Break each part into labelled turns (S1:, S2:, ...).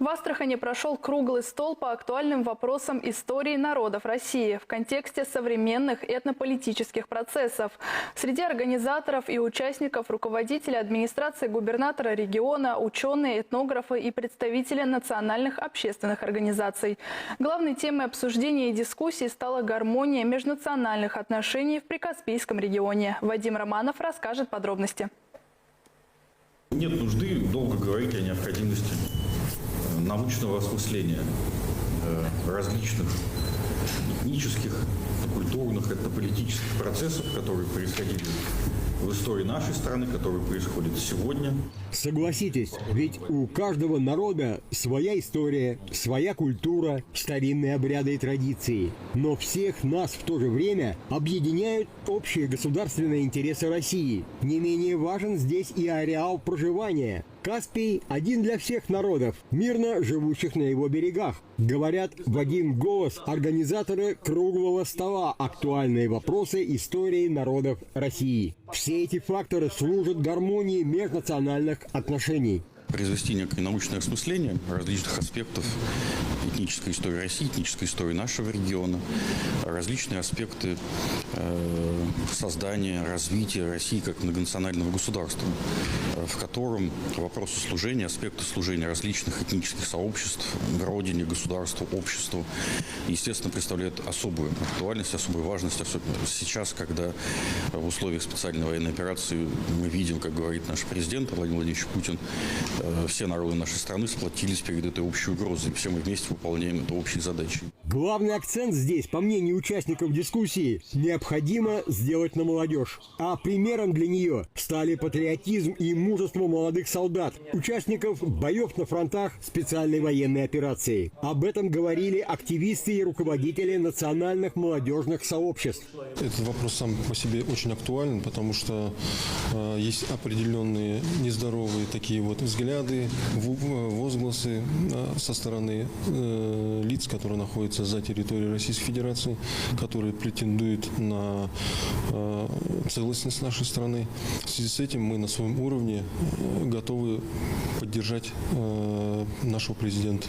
S1: В Астрахани прошел круглый стол по актуальным вопросам истории народов России в контексте современных этнополитических процессов. Среди организаторов и участников руководители администрации губернатора региона, ученые, этнографы и представители национальных общественных организаций. Главной темой обсуждения и дискуссий стала гармония межнациональных отношений в Прикаспийском регионе. Вадим Романов расскажет подробности.
S2: Нет нужды долго говорить о необходимости научного осмысления различных этнических, культурных, этнополитических процессов, которые происходили в истории нашей страны, которые происходят сегодня.
S3: Согласитесь, ведь у каждого народа своя история, своя культура, старинные обряды и традиции. Но всех нас в то же время объединяют общие государственные интересы России. Не менее важен здесь и ареал проживания. Каспий один для всех народов, мирно живущих на его берегах. Говорят в один голос организаторы круглого стола «Актуальные вопросы истории народов России». Все эти факторы служат гармонии межнациональных отношений.
S2: Произвести некое научное осмысление различных аспектов этнической истории России, этнической истории нашего региона, различные аспекты создания, развития России как многонационального государства, в котором вопросы служения, аспекты служения различных этнических сообществ, родине, государству, обществу, естественно, представляют особую актуальность, особую важность, особенно сейчас, когда в условиях специальной военной операции мы видим, как говорит наш президент Владимир Владимирович Путин, все народы нашей страны сплотились перед этой общей угрозой. Все мы вместе выполняем эту общую задачу.
S3: Главный акцент здесь, по мнению участников дискуссии, необходимо сделать на молодежь. А примером для нее стали патриотизм и мужество молодых солдат, участников боев на фронтах специальной военной операции. Об этом говорили активисты и руководители национальных молодежных сообществ.
S4: Этот вопрос сам по себе очень актуален, потому что есть определенные нездоровые такие вот взгляды, возгласы со стороны лиц, которые находятся за территорией Российской Федерации, которые претендуют на целостность нашей страны. В связи с этим мы на своем уровне готовы поддержать нашего президента.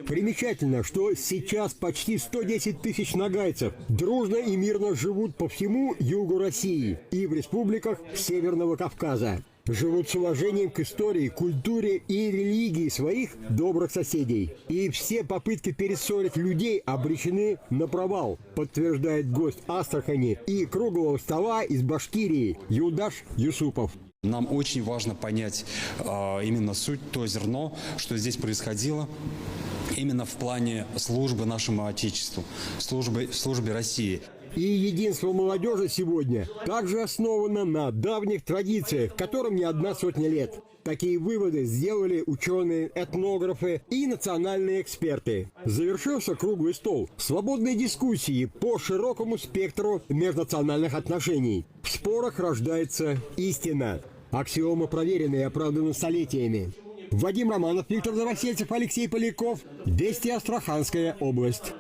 S3: Примечательно, что сейчас почти 110 тысяч нагайцев дружно и мирно живут по всему югу России и в республиках Северного Кавказа. Живут с уважением к истории, культуре и религии своих добрых соседей. И все попытки перессорить людей обречены на провал, подтверждает гость Астрахани и круглого стола из Башкирии Юлдаш Юсупов.
S5: Нам очень важно понять именно суть, то зерно, что здесь происходило. Именно в плане службы нашему Отечеству, службе России.
S3: И единство молодежи сегодня также основано на давних традициях, которым не одна сотня лет. Такие выводы сделали ученые, этнографы и национальные эксперты. Завершился круглый стол свободной дискуссии по широкому спектру межнациональных отношений. В спорах рождается истина. Аксиомы проверены и оправданы столетиями. Вадим Романов, Виктор Новосельцев, Алексей Поляков. Вести, Астраханская область.